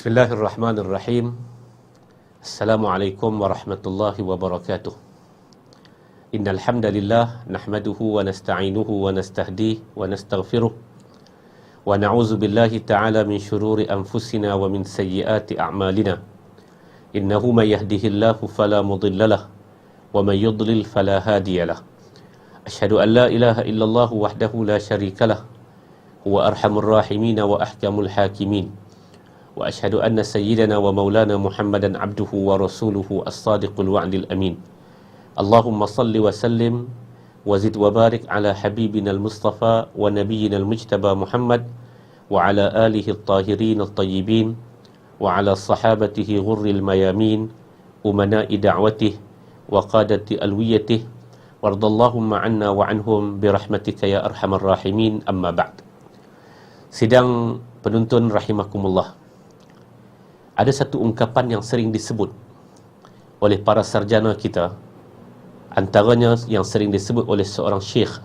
Bismillahirrahmanirrahim. Assalamualaikum warahmatullahi wabarakatuh. Innal hamdalillah nahmaduhu wa nasta'inuhu wa nastahdihi wa nastaghfiruh wa na'udzu billahi ta'ala min shururi anfusina wa min sayyiati a'malina. Innahu may yahdihillahu fala mudhillalah wa may yudlil fala hadiyalah. Asyhadu an la ilaha illallah wahdahu la syarikalah huwa arhamur rahimin wa ahkamul hakimin. Wa ashhadu anna sayyidana wa maulana Muhammadan abduhu wa rasuluhu as-sadiqul wa'dil amin. Allahumma salli wa sallim wa zid wa barik ala habibina al-mustafa wa nabiyyina al-mujtaba Muhammad wa ala alihi at-tahirin at-tayyibin wa ala sahabatihi ghurril mayamin umana'i da'watihi wa qadati alwiyatihi wardallahumma anna wa anhum birahmatika ya arhamar rahimin, amma ba'd. Sidang penuntun rahimakumullah, ada satu ungkapan yang sering disebut oleh para sarjana kita, antaranya yang sering disebut oleh seorang Syekh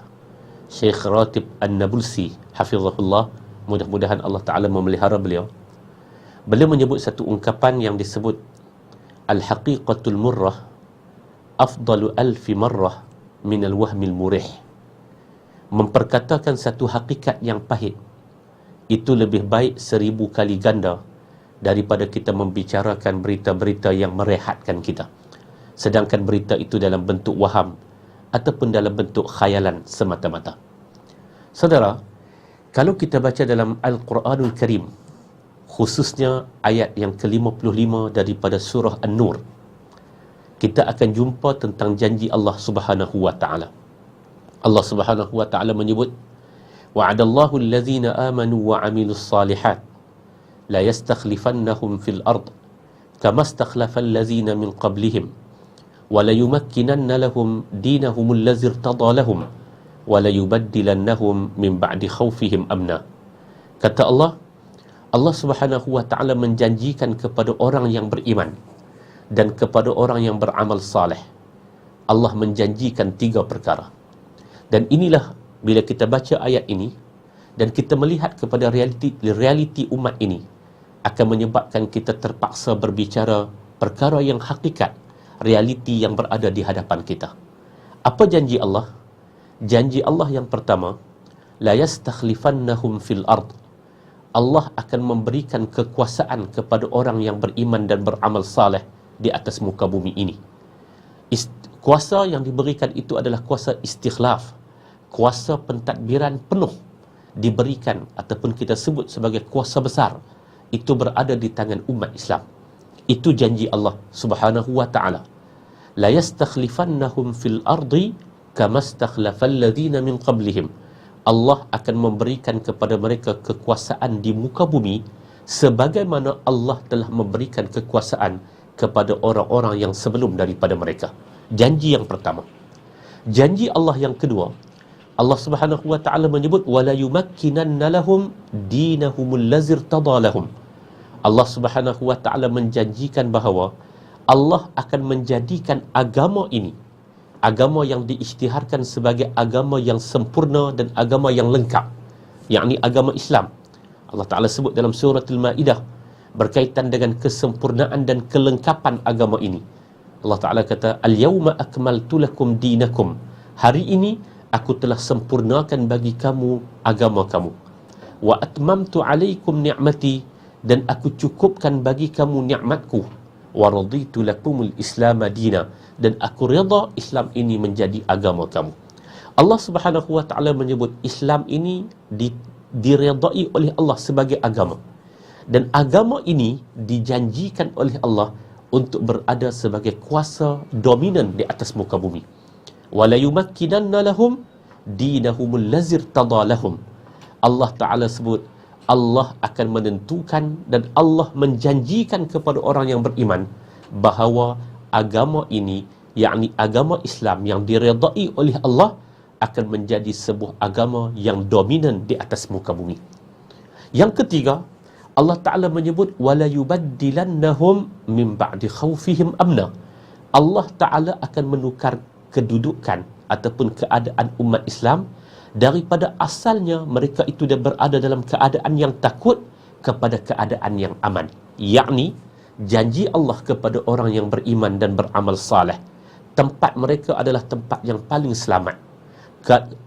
Ratib An-Nabulsi hafizahullah, mudah-mudahan Allah Ta'ala memelihara beliau. Beliau menyebut satu ungkapan yang disebut al-haqiqatul murrah afdalu alfi marrah minal wahmil murih. Memperkatakan satu hakikat yang pahit itu lebih baik 1000 kali ganda daripada kita membicarakan berita-berita yang merehatkan kita, sedangkan berita itu dalam bentuk waham ataupun dalam bentuk khayalan semata-mata. Saudara, kalau kita baca dalam Al-Quranul Karim, khususnya ayat yang ke-55 daripada surah An-Nur, kita akan jumpa tentang janji Allah Subhanahu wa Ta'ala. Allah Subhanahu wa Ta'ala menyebut, wa'adallahu alladhina amanu wa 'amilus salihat la yastakhlifannahum fil ard kama istakhlafal ladzina min qablihim wa la yumakkinanna lahum dinahum allazi irtada lahum wa la yubaddilannahum min ba'di khawfihim amna. Kata Allah Subhanahu wa Ta'ala menjanjikan kepada orang yang beriman dan kepada orang yang beramal saleh, Allah menjanjikan 3 perkara. Dan inilah bila kita baca ayat ini dan kita melihat kepada realiti umat ini, akan menyebabkan kita terpaksa berbicara perkara yang hakikat, realiti yang berada di hadapan kita. Apa janji Allah? Janji Allah yang pertama, la yastakhlifannahum fil ard. Allah akan memberikan kekuasaan kepada orang yang beriman dan beramal saleh di atas muka bumi ini. Kuasa yang diberikan itu adalah kuasa istikhlaf, kuasa pentadbiran penuh diberikan, ataupun kita sebut sebagai kuasa besar, itu berada di tangan umat Islam. Itu janji Allah Subhanahu wa Ta'ala. La yastakhlifannahum fil ardi kama istakhlafal ladzina min qablihim. Allah akan memberikan kepada mereka kekuasaan di muka bumi sebagaimana Allah telah memberikan kekuasaan kepada orang-orang yang sebelum daripada mereka. Janji yang pertama. Janji Allah yang kedua, Allah Subhanahu wa Ta'ala menyebut wala yumakkinanna lahum dinahumul ladzii irtada lahum. Allah Subhanahu wa Ta'ala menjanjikan bahawa Allah akan menjadikan agama ini, agama yang diisytiharkan sebagai agama yang sempurna dan agama yang lengkap, yakni agama Islam. Allah Ta'ala sebut dalam surah Al-Ma'idah berkaitan dengan kesempurnaan dan kelengkapan agama ini. Allah Ta'ala kata, al-yawma akmaltu lakum dinakum. Hari ini aku telah sempurnakan bagi kamu agama kamu. Wa atmamtu alaikum ni'mati, dan aku cukupkan bagi kamu nikmatku. Wa raditu lakumul islam dina, dan aku redha Islam ini menjadi agama kamu. Allah Subhanahu wa Ta'ala menyebut Islam ini diredai oleh Allah sebagai agama, dan agama ini dijanjikan oleh Allah untuk berada sebagai kuasa dominan di atas muka bumi. Wala yumakkinanna lahum dinahumul ladzii irtada lahum. Allah Ta'ala sebut Allah akan menentukan dan Allah menjanjikan kepada orang yang beriman bahawa agama ini, yakni agama Islam yang diredai oleh Allah, akan menjadi sebuah agama yang dominan di atas muka bumi. Yang ketiga, Allah Ta'ala menyebut wala yubaddilannahum min ba'di khawfihim amna. Allah Ta'ala akan menukar kedudukan ataupun keadaan umat Islam daripada asalnya mereka itu dah berada dalam keadaan yang takut kepada keadaan yang aman. Yakni, janji Allah kepada orang yang beriman dan beramal saleh, tempat mereka adalah tempat yang paling selamat.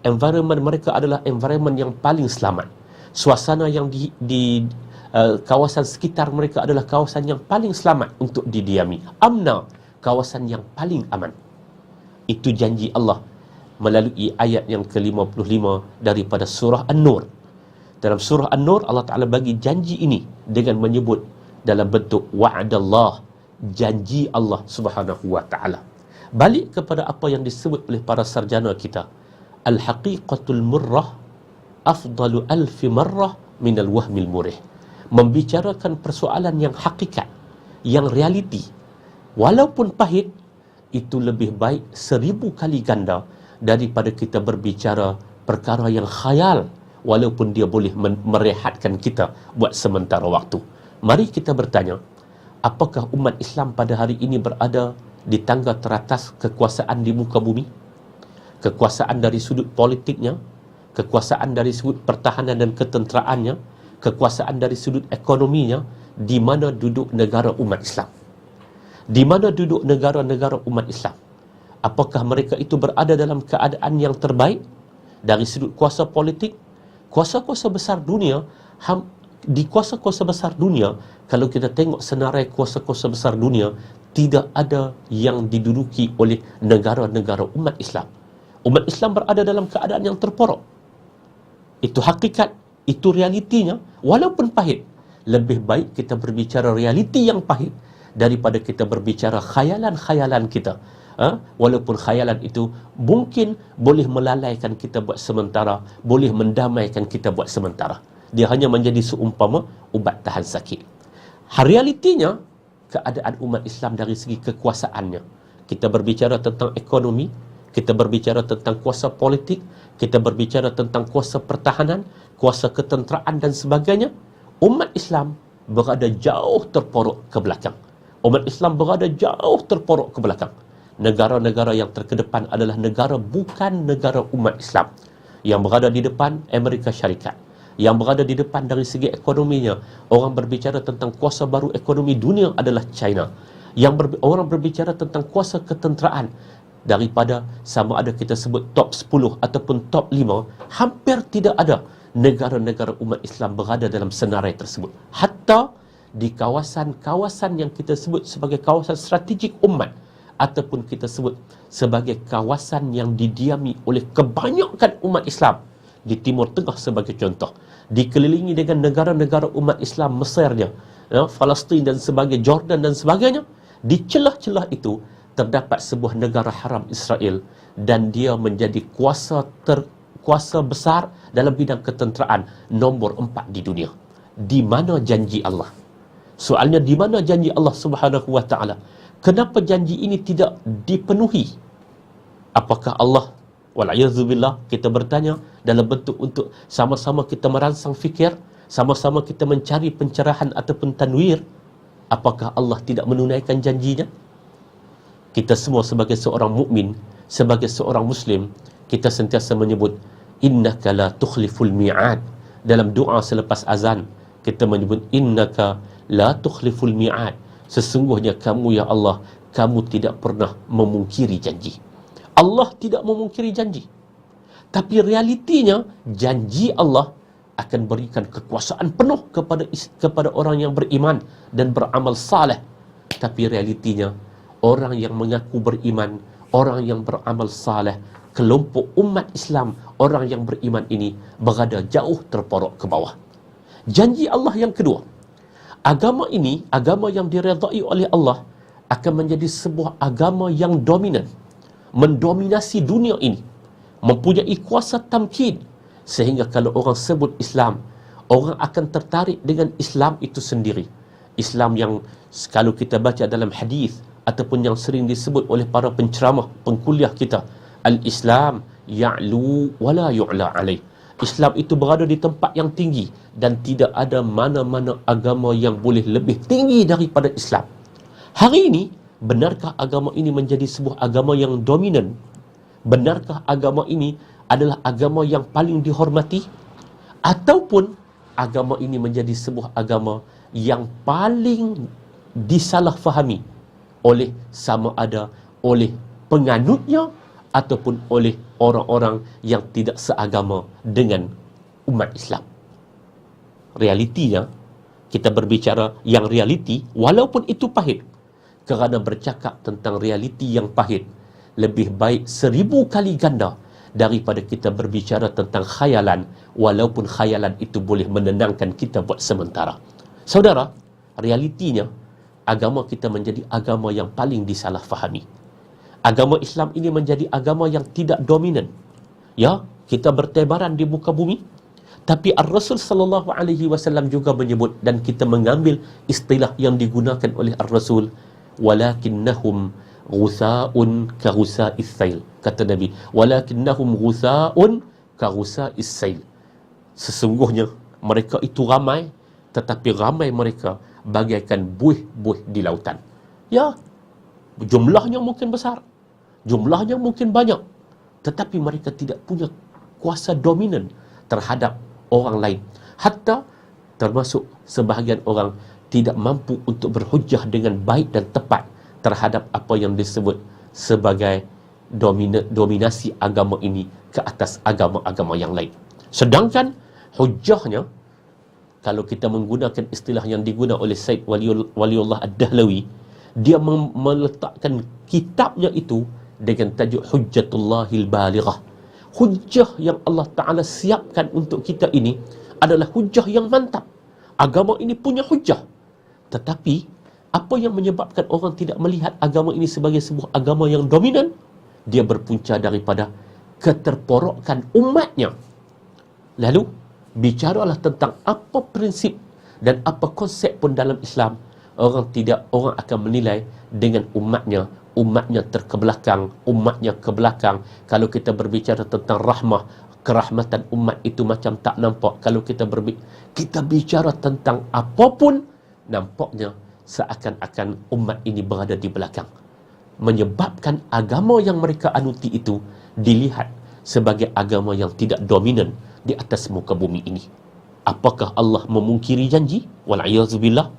Environment mereka adalah environment yang paling selamat. Suasana yang di kawasan sekitar mereka adalah kawasan yang paling selamat untuk didiami. Amna, kawasan yang paling aman. Itu janji Allah melalui ayat yang ke-55 daripada surah An-Nur. Dalam surah An-Nur, Allah Ta'ala bagi janji ini dengan menyebut dalam bentuk wa'adallah, janji Allah Subhanahu wa Ta'ala. Balik kepada apa yang disebut oleh para sarjana kita, al-haqiqatul murrah afdalu alfi marrah minal wahmil murih. Membicarakan persoalan yang hakikat, yang realiti, walaupun pahit, itu lebih baik 1000 kali ganda daripada kita berbicara perkara yang khayal, walaupun dia boleh merehatkan kita buat sementara waktu. Mari kita bertanya, apakah umat Islam pada hari ini berada di tangga teratas kekuasaan di muka bumi? Kekuasaan dari sudut politiknya, kekuasaan dari sudut pertahanan dan ketenteraannya, kekuasaan dari sudut ekonominya. Di mana duduk negara umat Islam? Di mana duduk negara-negara umat Islam? Apakah mereka itu berada dalam keadaan yang terbaik dari sudut kuasa politik? Kuasa-kuasa besar dunia, di kuasa-kuasa besar dunia, kalau kita tengok senarai kuasa-kuasa besar dunia, tidak ada yang diduduki oleh negara-negara umat Islam. Umat Islam berada dalam keadaan yang terpuruk. Itu hakikat, itu realitinya. Walaupun pahit, lebih baik kita berbicara realiti yang pahit daripada kita berbicara khayalan-khayalan kita. Walaupun khayalan itu mungkin boleh melalaikan kita buat sementara, boleh mendamaikan kita buat sementara. Dia hanya menjadi seumpama ubat tahan sakit. Realitinya, keadaan umat Islam dari segi kekuasaannya. Kita berbicara tentang ekonomi, kita berbicara tentang kuasa politik, kita berbicara tentang kuasa pertahanan, kuasa ketenteraan dan sebagainya. Umat Islam berada jauh terpuruk ke belakang. Umat Islam berada jauh terpuruk ke belakang. Negara-negara yang terkedepan adalah negara bukan negara umat Islam. Yang berada di depan, Amerika Syarikat. Yang berada di depan dari segi ekonominya, orang berbicara tentang kuasa baru ekonomi dunia adalah China. Orang berbicara tentang kuasa ketenteraan, daripada sama ada kita sebut top 10 ataupun top 5, hampir tidak ada negara-negara umat Islam berada dalam senarai tersebut. Hatta di kawasan-kawasan yang kita sebut sebagai kawasan strategik umat, ataupun kita sebut sebagai kawasan yang didiami oleh kebanyakan umat Islam, di Timur Tengah sebagai contoh, dikelilingi dengan negara-negara umat Islam, Mesirnya, Palestin dan sebagainya, Jordan dan sebagainya. Di celah-celah itu terdapat sebuah negara haram, Israel, dan dia menjadi kuasa besar dalam bidang ketenteraan nombor 4 di dunia. Di mana janji Allah? Soalnya, di mana janji Allah Subhanahu wa Ta'ala? Kenapa janji ini tidak dipenuhi? Apakah Allah, wal'ayazubillah, kita bertanya dalam bentuk untuk sama-sama kita merangsang fikir, sama-sama kita mencari pencerahan ataupun tanwir, apakah Allah tidak menunaikan janjinya? Kita semua sebagai seorang mukmin, sebagai seorang muslim, kita sentiasa menyebut innaka la tukhliful mi'ad. Dalam doa selepas azan, kita menyebut innaka la tukhliful mi'ad. Sesungguhnya kamu, ya Allah, kamu tidak pernah memungkiri janji. Allah tidak memungkiri janji. Tapi realitinya, janji Allah akan berikan kekuasaan penuh kepada orang yang beriman dan beramal saleh. Tapi realitinya, orang yang mengaku beriman, orang yang beramal saleh, kelompok umat Islam, orang yang beriman ini berada jauh terpuruk ke bawah. Janji Allah yang kedua, agama ini, agama yang diredai oleh Allah, akan menjadi sebuah agama yang dominan, mendominasi dunia ini, mempunyai kuasa tamkin, sehingga kalau orang sebut Islam, orang akan tertarik dengan Islam itu sendiri. Islam yang kalau kita baca dalam hadis ataupun yang sering disebut oleh para penceramah, pengkuliah kita, al-Islam ya'lu wa la yu'la alaih. Islam itu berada di tempat yang tinggi dan tidak ada mana-mana agama yang boleh lebih tinggi daripada Islam. Hari ini, benarkah agama ini menjadi sebuah agama yang dominan? Benarkah agama ini adalah agama yang paling dihormati? Ataupun agama ini menjadi sebuah agama yang paling disalahfahami oleh sama ada oleh penganutnya ataupun oleh orang-orang yang tidak seagama dengan umat Islam. Realitinya, kita berbicara yang realiti, walaupun itu pahit, kerana bercakap tentang realiti yang pahit lebih baik 1000 kali ganda daripada kita berbicara tentang khayalan, walaupun khayalan itu boleh menenangkan kita buat sementara. Saudara, realitinya agama kita menjadi agama yang paling disalahfahami. Agama Islam ini menjadi agama yang tidak dominan. Ya, kita bertebaran di muka bumi, tapi Ar-Rasul sallallahu alaihi wasallam juga menyebut, dan kita mengambil istilah yang digunakan oleh Ar-Rasul, walakinnahum ghusaa'un ka ghusa'is sail. Kata Nabi, walakinnahum ghusaa'un ka ghusa'is sail. Sesungguhnya mereka itu ramai, tetapi ramai mereka bagaikan buih-buih di lautan. Ya, jumlahnya mungkin besar, jumlahnya mungkin banyak, tetapi mereka tidak punya kuasa dominan terhadap orang lain. Hatta termasuk sebahagian orang tidak mampu untuk berhujjah dengan baik dan tepat terhadap apa yang disebut sebagai dominasi agama ini ke atas agama-agama yang lain. Sedangkan hujjahnya, kalau kita menggunakan istilah yang digunakan oleh Said Waliullah Ad-Dahlawi, dia meletakkan kitabnya itu dengan tajuk Hujjatullahil Balighah. Hujjah yang Allah Ta'ala siapkan untuk kita ini adalah hujjah yang mantap. Agama ini punya hujjah. Tetapi, apa yang menyebabkan orang tidak melihat agama ini sebagai sebuah agama yang dominan? Dia berpunca daripada keterporokan umatnya. Lalu, bicaralah tentang apa prinsip dan apa konsep pun dalam Islam. Orang akan menilai dengan umatnya terkebelakang, umatnya ke belakang. Kalau kita berbicara tentang rahmah, kerahmatan umat itu macam tak nampak. Kalau kita bicara tentang apapun, nampaknya seakan-akan umat ini berada di belakang. Menyebabkan agama yang mereka anuti itu dilihat sebagai agama yang tidak dominan di atas muka bumi ini. Apakah Allah memungkiri janji? Wal'iyadzubillah.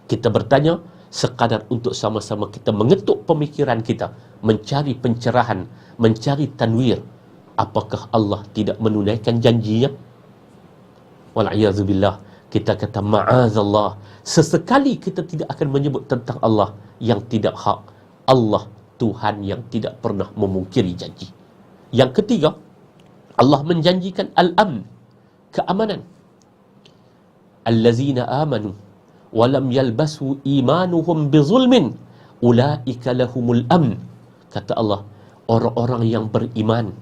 Kita bertanya sekadar untuk sama-sama kita mengetuk pemikiran kita, mencari pencerahan, mencari tanwir. Apakah Allah tidak menunaikan janjinya? Wal'iyadzubillah. Kita kata ma'azallah. Sesekali kita tidak akan menyebut tentang Allah yang tidak hak. Allah Tuhan yang tidak pernah memungkiri janji. Yang ketiga, Allah menjanjikan al-amn, keamanan. Allazina amanu walam yalbasu imanuhum bizulmin ulaika lahumul amn. Kata Allah, orang-orang yang beriman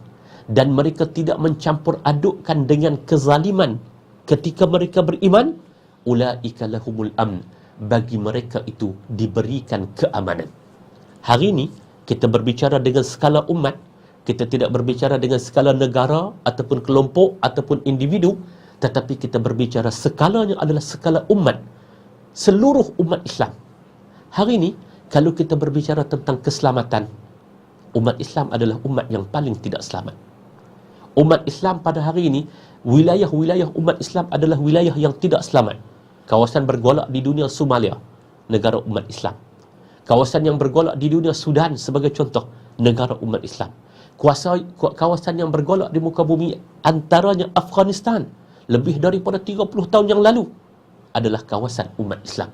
dan mereka tidak mencampur adukkan dengan kezaliman ketika mereka beriman, ulaika lahumul amn, bagi mereka itu diberikan keamanan. Hari ini kita berbicara dengan skala umat, kita tidak berbicara dengan skala negara ataupun kelompok ataupun individu, tetapi kita berbicara skalanya adalah skala umat, seluruh umat Islam. Hari ini kalau kita berbicara tentang keselamatan, umat Islam adalah umat yang paling tidak selamat. Umat Islam pada hari ini, wilayah-wilayah umat Islam adalah wilayah yang tidak selamat. Kawasan bergolak di dunia Somalia, negara umat Islam. Kawasan yang bergolak di dunia Sudan sebagai contoh, negara umat Islam. Kawasan yang bergolak di muka bumi antaranya Afghanistan, lebih daripada 30 tahun yang lalu, adalah kawasan umat Islam.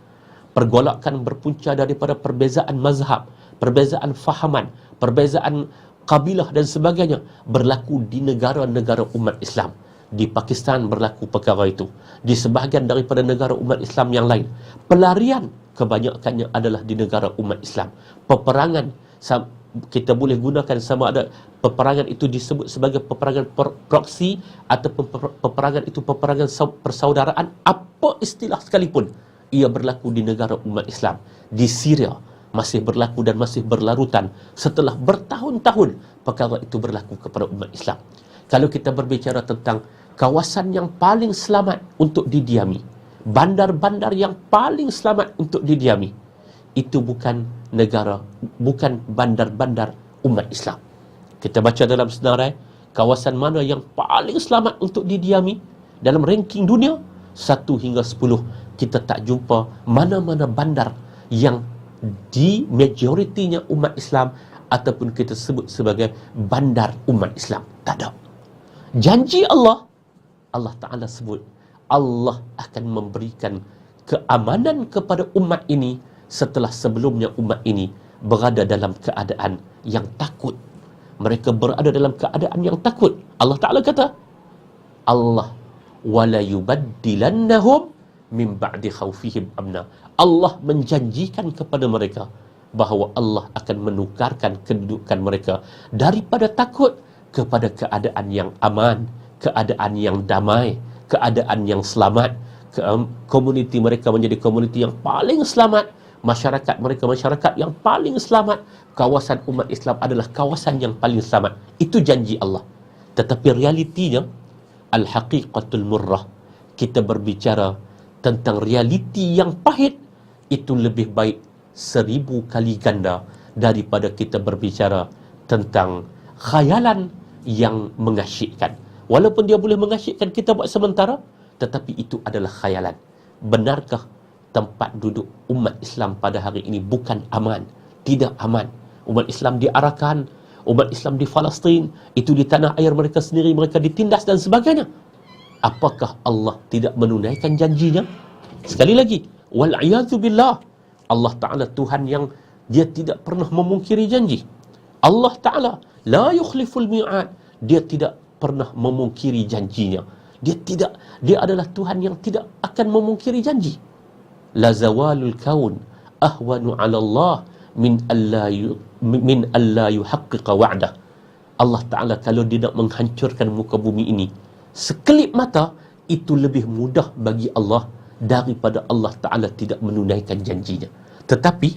Pergolakan berpunca daripada perbezaan mazhab, perbezaan fahaman, perbezaan kabilah dan sebagainya berlaku di negara-negara umat Islam. Di Pakistan berlaku perkara itu, di sebahagian daripada negara umat Islam yang lain. Pelarian kebanyakannya adalah di negara umat Islam. Peperangan, kita boleh gunakan sama ada peperangan itu disebut sebagai peperangan proksi ataupun peperangan itu peperangan persaudaraan, apa istilah sekalipun, ia berlaku di negara umat Islam. Di Syria masih berlaku dan masih berlarutan setelah bertahun-tahun perkara itu berlaku kepada umat Islam. Kalau kita berbicara tentang kawasan yang paling selamat untuk didiami, bandar-bandar yang paling selamat untuk didiami, itu bukan negara, bukan bandar-bandar umat Islam. Kita baca dalam senarai, kawasan mana yang paling selamat untuk didiami dalam ranking dunia, 1 hingga 10, kita tak jumpa mana-mana bandar yang di majoritinya umat Islam ataupun kita sebut sebagai bandar umat Islam. Tak ada. Janji Allah, Allah Ta'ala sebut, Allah akan memberikan keamanan kepada umat ini setelah sebelumnya umat ini berada dalam keadaan yang takut. Mereka berada dalam keadaan yang takut. Allah Ta'ala kata, Allah wala yubaddilannahum min ba'di khawfihim amna. Allah menjanjikan kepada mereka bahawa Allah akan menukarkan kedudukan mereka daripada takut kepada keadaan yang aman, keadaan yang damai, keadaan yang selamat. Komuniti mereka menjadi komuniti yang paling selamat. Masyarakat mereka masyarakat yang paling selamat. Kawasan umat Islam adalah kawasan yang paling selamat. Itu janji Allah. Tetapi realitinya, al-haqiqatul murrah, kita berbicara tentang realiti yang pahit, itu lebih baik 1000 kali ganda daripada kita berbicara tentang khayalan yang mengasyikkan. Walaupun dia boleh mengasyikkan kita buat sementara, tetapi itu adalah khayalan. Benarkah tempat duduk umat Islam pada hari ini bukan aman? Tidak aman. Umat Islam diarahkan, umat Islam di Palestin, itu di tanah air mereka sendiri, mereka ditindas dan sebagainya. Apakah Allah tidak menunaikan janjinya? Sekali lagi, wal'iyadzu billah, Allah Ta'ala Tuhan yang dia tidak pernah memungkiri janji. Allah Ta'ala la yukhliful mi'ad, dia tidak pernah memungkiri janjinya. Dia adalah Tuhan yang tidak akan memungkiri janji. La zawalul kaun ahwanu 'ala Allah min alla yuhaqqiqa wa'dah. Allah Ta'ala kalau dia nak menghancurkan muka bumi ini sekelip mata, itu lebih mudah bagi Allah daripada Allah Ta'ala tidak menunaikan janjinya. Tetapi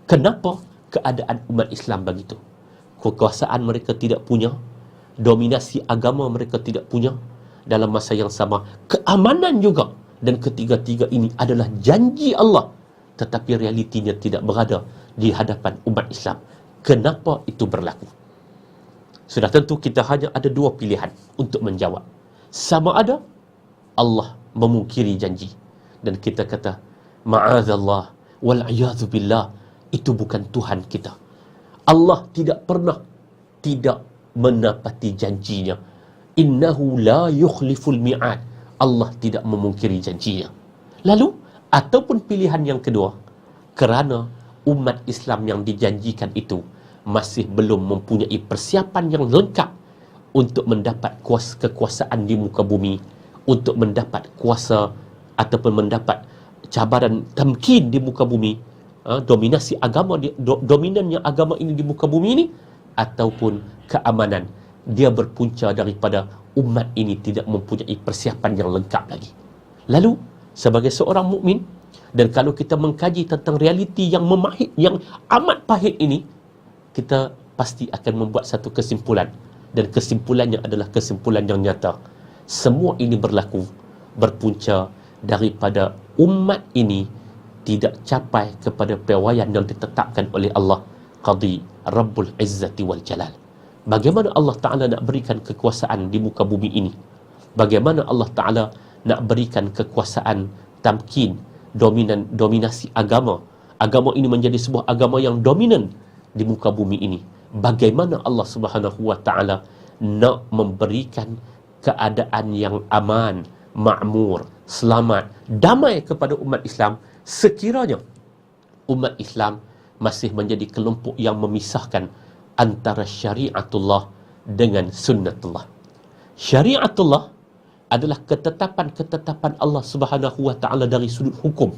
kenapa keadaan umat Islam begitu? Kekuasaan mereka tidak punya, dominasi agama mereka tidak punya, dalam masa yang sama keamanan juga, dan ketiga-tiga ini adalah janji Allah, tetapi realitinya tidak berada di hadapan umat Islam. Kenapa itu berlaku? Sudah tentu kita hanya ada dua pilihan untuk menjawab. Sama ada Allah memungkiri janji, dan kita kata ma'adzallah wal'iyadzu billah, itu bukan Tuhan kita. Allah tidak pernah tidak menepati janjinya. Innahu la yukhliful mi'ad, Allah tidak memungkiri janjinya. Lalu, ataupun pilihan yang kedua, kerana umat Islam yang dijanjikan itu masih belum mempunyai persiapan yang lengkap untuk mendapat kekuasaan di muka bumi, untuk mendapat kuasa ataupun mendapat cabaran tamkin di muka bumi, dominasi agama, dominannya agama ini di muka bumi ini, ataupun keamanan, dia berpunca daripada umat ini tidak mempunyai persiapan yang lengkap lagi. Lalu, sebagai seorang mukmin, dan kalau kita mengkaji tentang realiti yang yang amat pahit ini, kita pasti akan membuat satu kesimpulan, dan kesimpulannya adalah kesimpulan yang nyata. Semua ini berpunca daripada umat ini tidak capai kepada pewaian yang ditetapkan oleh Allah, Qadi Rabbul Izzati wal Jalal. Bagaimana Allah Ta'ala nak berikan kekuasaan di muka bumi ini? Bagaimana Allah Ta'ala nak berikan kekuasaan tamkin, dominasi agama? Agama ini menjadi sebuah agama yang dominan di muka bumi ini. Bagaimana Allah Subhanahu Wa Ta'ala nak memberikan keadaan yang aman, makmur, selamat, damai kepada umat Islam sekiranya umat Islam masih menjadi kelompok yang memisahkan antara syariatullah dengan sunnatullah. Syariatullah adalah ketetapan-ketetapan Allah Subhanahu Wa Ta'ala dari sudut hukum.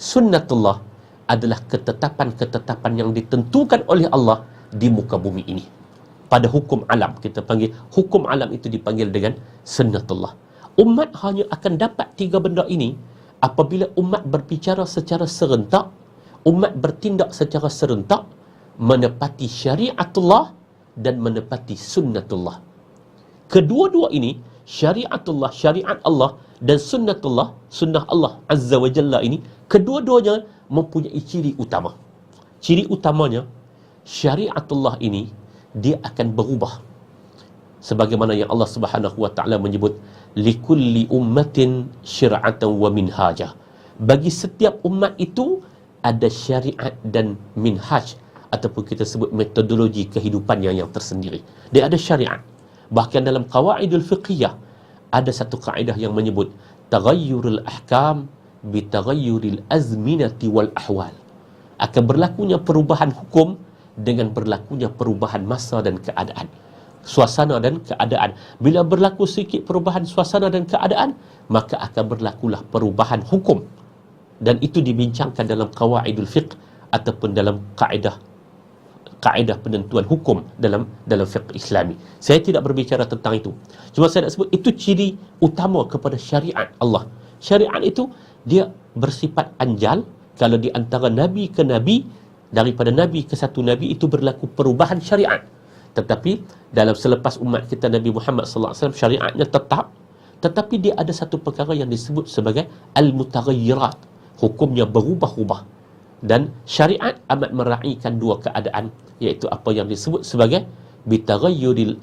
Sunnatullah adalah ketetapan-ketetapan yang ditentukan oleh Allah di muka bumi ini. Pada hukum alam, kita panggil hukum alam itu dipanggil dengan sunnatullah. Umat hanya akan dapat tiga benda ini apabila umat berbicara secara serentak, umat bertindak secara serentak, menepati syariatullah dan menepati sunnatullah. Kedua-dua ini, syariatullah, syariat Allah, dan sunnatullah, sunnah Allah Azza wa Jalla ini, kedua-duanya mempunyai ciri utama. Ciri utamanya, syariatullah ini dia akan berubah. Sebagaimana yang Allah Subhanahu Wa Ta'ala menyebut, likulli ummatin syir'atan wa minhaja. Bagi setiap umat itu ada syariat dan minhaj, ataupun kita sebut metodologi kehidupannya yang tersendiri. Dia ada syariat. Bahkan dalam qawaidul fiqhiyah ada satu kaedah yang menyebut taghayyurul ahkam bi taghayyuril azminati wal ahwal. Akan berlakunya perubahan hukum dengan berlakunya perubahan masa dan keadaan, suasana dan keadaan. Bila berlaku sedikit perubahan suasana dan keadaan, maka akan berlakulah perubahan hukum. Dan itu dibincangkan dalam qawaidul fiqh ataupun dalam kaedah penentuan hukum dalam fiqh Islami. Saya tidak berbicara tentang itu. Cuma saya nak sebut itu ciri utama kepada syariat Allah. Syariat itu dia bersifat anjal. Kalau di antara nabi ke nabi, daripada nabi ke satu nabi itu berlaku perubahan syariat. Tetapi dalam selepas umat kita Nabi Muhammad sallallahu alaihi wasallam syariatnya tetap, tetapi dia ada satu perkara yang disebut sebagai al-mutaghayyirat. Hukumnya berubah-ubah. Dan syariat amat meraihkan dua keadaan, iaitu apa yang disebut sebagai bitaghayyuril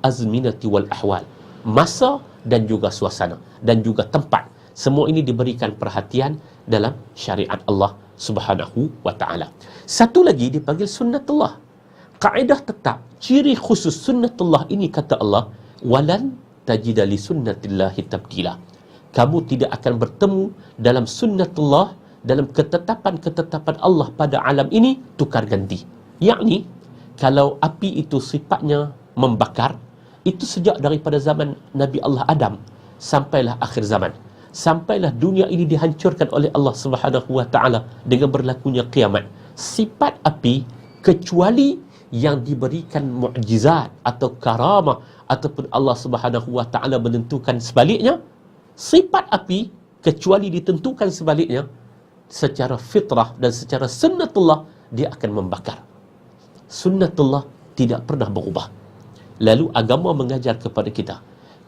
azminati wal ahwal. Masa dan juga suasana dan juga tempat. Semua ini diberikan perhatian dalam syariat Allah Subhanahu wa taala. Satu lagi dipanggil sunnatullah. Kaedah tetap, ciri khusus sunnatullah ini kata Allah, walan tajida li sunnatillahi tabdila. Kamu tidak akan bertemu dalam sunnatullah, dalam ketetapan-ketetapan Allah pada alam ini tukar ganti. Yakni kalau api itu sifatnya membakar, itu sejak daripada zaman Nabi Allah Adam sampailah akhir zaman. Sampailah dunia ini dihancurkan oleh Allah Subhanahu wa taala dengan berlakunya kiamat. Sifat api kecuali yang diberikan mukjizat atau karamah ataupun Allah Subhanahu wa taala menentukan sebaliknya, sifat api kecuali ditentukan sebaliknya, secara fitrah dan secara sunnatullah dia akan membakar. Sunnatullah tidak pernah berubah. Lalu agama mengajar kepada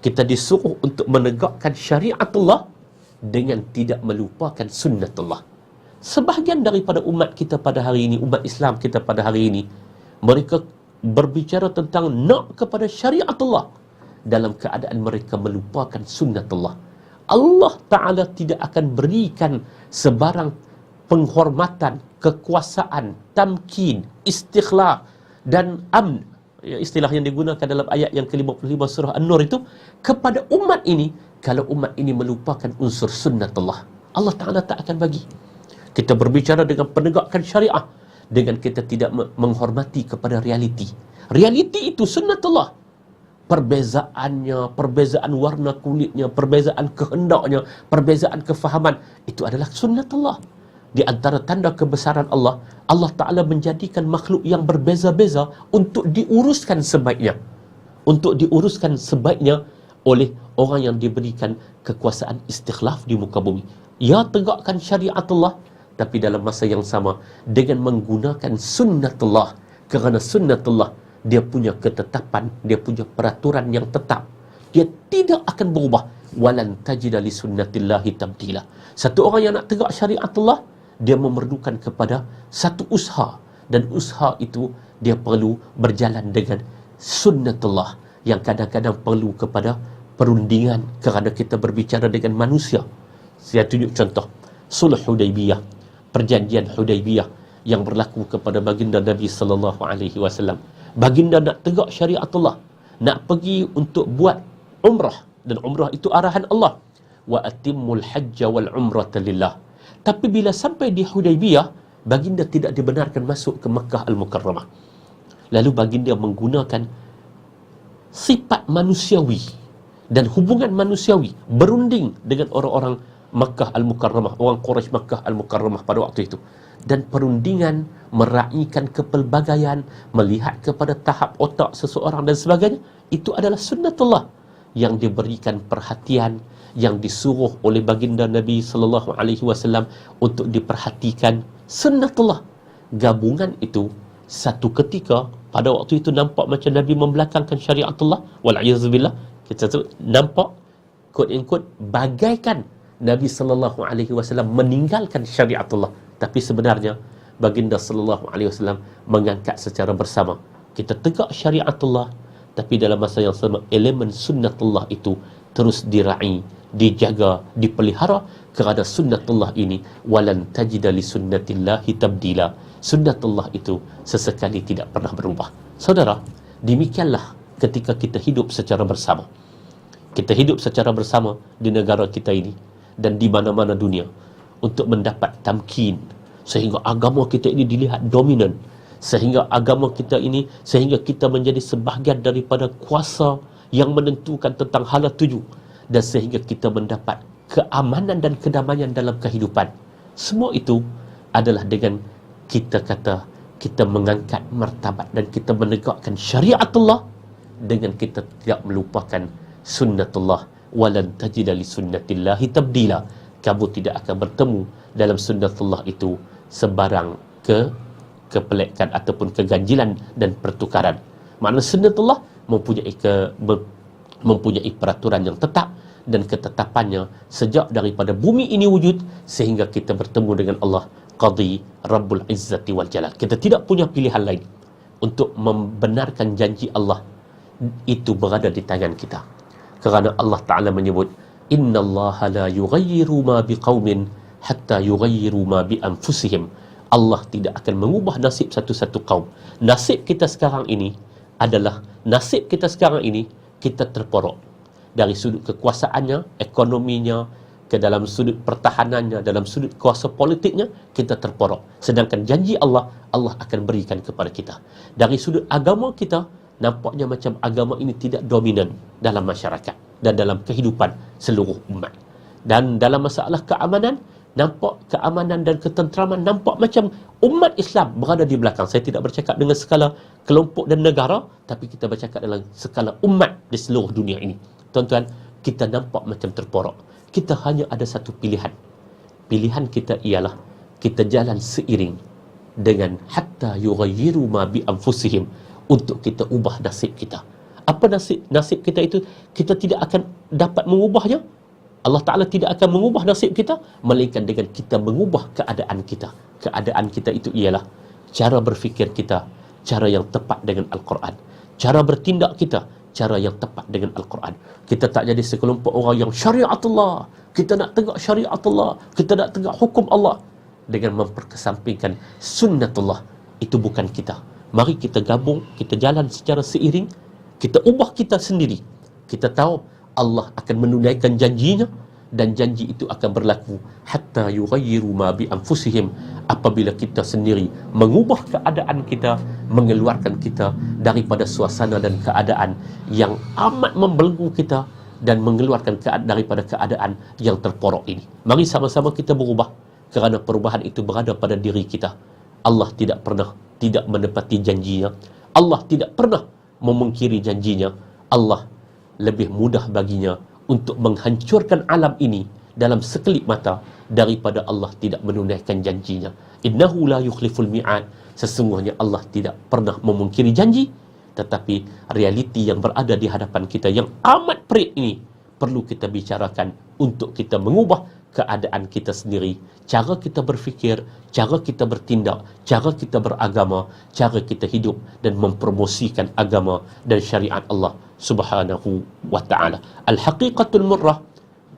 kita disuruh untuk menegakkan syariatullah dengan tidak melupakan sunnatullah. Sebahagian daripada umat kita pada hari ini, umat Islam kita pada hari ini, mereka berbicara tentang nak kepada syariatullah dalam keadaan mereka melupakan sunnatullah. Allah Ta'ala tidak akan berikan sebarang penghormatan, kekuasaan, tamkin, istikhlal dan amn, istilah yang digunakan dalam ayat yang ke-55 surah An-Nur itu, kepada umat ini kalau umat ini melupakan unsur sunnatullah. Allah Ta'ala tak akan bagi. Kita berbicara dengan penegakan syariah dengan kita tidak menghormati kepada realiti. Realiti itu sunnatullah. Perbezaannya, perbezaan warna kulitnya, perbezaan kehendaknya, perbezaan kefahaman, itu adalah sunnatullah. Di antara tanda kebesaran Allah, Allah Ta'ala menjadikan makhluk yang berbeza-beza untuk diuruskan sebaiknya. Untuk diuruskan sebaiknya oleh orang yang diberikan kekuasaan istikhlaf di muka bumi. Ya, tegakkan syariatullah, tapi dalam masa yang sama dengan menggunakan sunnatullah. Kerana sunnatullah dia punya ketetapan, dia punya peraturan yang tetap. Dia tidak akan berubah. Walan tajida li sunnatillahi tabdila. Satu orang yang nak tegak syariatullah, dia memerlukan kepada satu usaha, dan usaha itu dia perlu berjalan dengan sunnatullah yang kadang-kadang perlu kepada perundingan kerana kita berbicara dengan manusia. Saya tunjuk contoh Sulh Hudaibiyah, perjanjian Hudaibiyah yang berlaku kepada baginda Nabi sallallahu alaihi wasallam. Baginda nak tegak syariatullah, nak pergi untuk buat umrah, dan umrah itu arahan Allah, wa atimmul hajja wal umrata lillah. Tapi bila sampai di Hudaibiyah, baginda tidak dibenarkan masuk ke Makkah Al-Mukarramah. Lalu baginda menggunakan sifat manusiawi dan hubungan manusiawi, berunding dengan orang-orang Makkah Al-Mukarramah, orang Quraisy Makkah Al-Mukarramah pada waktu itu. Dan perundingan, meraihkan kepelbagaian, melihat kepada tahap otak seseorang dan sebagainya, itu adalah sunnatullah yang diberikan perhatian, yang disuruh oleh baginda Nabi sallallahu alaihi wasallam untuk diperhatikan. Sunnatullah. Gabungan itu satu ketika pada waktu itu nampak macam Nabi membelakangkan syariatullah, wal'iyadzubillah, kita tu nampak quote in quote bagaikan Nabi sallallahu alaihi wasallam meninggalkan syariatullah. Tapi sebenarnya baginda sallallahu alaihi wasallam mengangkat secara bersama. Kita tegak syariatullah, tapi dalam masa yang sama elemen sunnatullah itu terus diraih, dijaga, dipelihara, kerana sunnatullah ini walan tajida li sunnatillahi tabdila. Sunnatullah itu sesekali tidak pernah berubah. Saudara, demikianlah ketika kita hidup secara bersama. Kita hidup secara bersama di negara kita ini dan di mana-mana dunia untuk mendapat tamkin, sehingga agama kita ini dilihat dominan, sehingga agama kita ini, sehingga kita menjadi sebahagian daripada kuasa yang menentukan tentang hala tuju, dan sehingga kita mendapat keamanan dan kedamaian dalam kehidupan. Semua itu adalah dengan kita kata kita mengangkat martabat dan kita menegakkan syariatullah dengan kita tidak melupakan sunnatullah. Walan tajida li sunnatillahi tabdila. Kamu tidak akan bertemu dalam sunnatullah itu sebarang kepelekan ataupun keganjilan dan pertukaran. Makna sunnatullah mempunyai peraturan yang tetap, dan ketetapannya sejak daripada bumi ini wujud sehingga kita bertemu dengan Allah Qadhi Rabbul Izzati wal Jalal. Kita tidak punya pilihan lain untuk membenarkan janji Allah. Itu berada di tangan kita, kerana Allah Ta'ala menyebut innallaha la yughayyiru ma biqaumin hatta yughayyiru ma bi anfusihim. Allah tidak akan mengubah nasib satu-satu kaum. Nasib kita sekarang ini adalah nasib kita sekarang ini, kita terporok dari sudut kekuasaannya, ekonominya, ke dalam sudut pertahanannya, dalam sudut kuasa politiknya, kita terporok. Sedangkan janji Allah, Allah akan berikan kepada kita. Dari sudut agama kita, nampaknya macam agama ini tidak dominan dalam masyarakat dan dalam kehidupan seluruh umat. Dan dalam masalah keamanan, nampak keamanan dan ketenteraman, nampak macam umat Islam berada di belakang. Saya tidak bercakap dengan skala kelompok dan negara, tapi kita bercakap dalam skala umat di seluruh dunia ini. Tuan-tuan, kita nampak macam terporok. Kita hanya ada satu pilihan. Pilihan kita ialah kita jalan seiring dengan hatta yughayyiru ma bi anfusihim, untuk kita ubah nasib kita. Apa nasib kita itu? Kita tidak akan dapat mengubahnya. Allah Ta'ala tidak akan mengubah nasib kita, melainkan dengan kita mengubah keadaan kita. Keadaan kita itu ialah cara berfikir kita, cara yang tepat dengan Al-Quran. Cara bertindak kita, cara yang tepat dengan Al-Quran. Kita tak jadi sekelompok orang yang syariatullah, kita nak tegak syariatullah, kita nak tegak hukum Allah, dengan memperkesampingkan sunnatullah. Itu bukan kita. Mari kita gabung, kita jalan secara seiring, kita ubah kita sendiri. Kita tahu Allah akan menunaikan janjinya, dan janji itu akan berlaku hatta yughayyiru ma bi anfusihim, apabila kita sendiri mengubah keadaan kita, mengeluarkan kita daripada suasana dan keadaan yang amat membelenggu kita, dan mengeluarkan daripada keadaan yang terporok ini. Mari sama-sama kita berubah, kerana perubahan itu berada pada diri kita. Allah tidak pernah tidak menepati janjinya. Allah tidak pernah memungkiri janjinya. Allah lebih mudah baginya untuk menghancurkan alam ini dalam sekelip mata daripada Allah tidak menunaikan janjinya. Innahu la yukhliful mi'ad. Sesungguhnya Allah tidak pernah memungkiri janji, tetapi realiti yang berada di hadapan kita yang amat perit ini perlu kita bicarakan untuk kita mengubah keadaan kita sendiri, cara kita berfikir, cara kita bertindak, cara kita beragama, cara kita hidup dan mempromosikan agama dan syariat Allah Subhanahu wa ta'ala. Al-haqiqatul murrah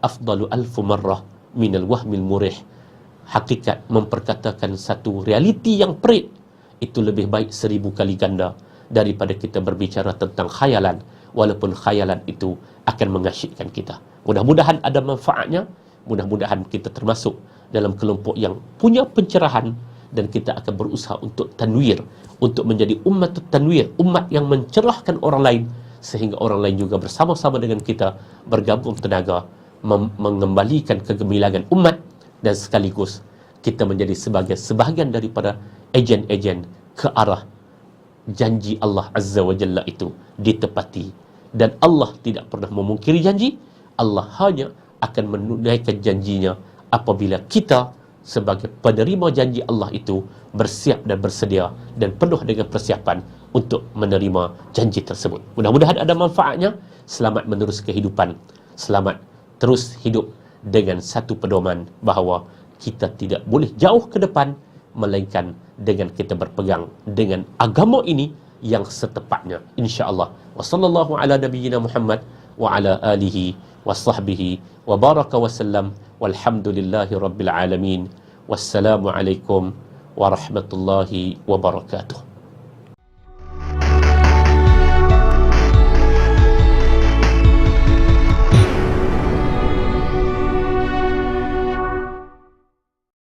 afdalu alfu marrah minal wahmil murih. Hakikat memperkatakan satu realiti yang perit itu lebih baik 1000 kali ganda daripada kita berbicara tentang khayalan, walaupun khayalan itu akan mengasyikkan kita. Mudah-mudahan ada manfaatnya. Mudah-mudahan kita termasuk dalam kelompok yang punya pencerahan, dan kita akan berusaha untuk tanwir, untuk menjadi umat tanwir, umat yang mencerahkan orang lain, sehingga orang lain juga bersama-sama dengan kita bergabung tenaga mengembalikan kegemilangan umat, dan sekaligus kita menjadi sebagai sebahagian daripada ejen-ejen ke arah janji Allah Azza wa Jalla itu ditepati. Dan Allah tidak pernah memungkiri janji. Allah hanya akan menunaikan janjinya apabila kita sebagai penerima janji Allah itu bersiap dan bersedia dan penuh dengan persiapan untuk menerima janji tersebut. Mudah-mudahan ada manfaatnya. Selamat menerus kehidupan. Selamat terus hidup dengan satu pedoman bahawa kita tidak boleh jauh ke depan, melainkan dengan kita berpegang dengan agama ini yang setepatnya, insya-Allah. Wa sallallahu ala nabiyyina Muhammad wa ala alihi wa sahbihi wa baraka wa sallam walhamdulillahi rabbil alamin. Wassalamualaikum warahmatullahi wabarakatuh.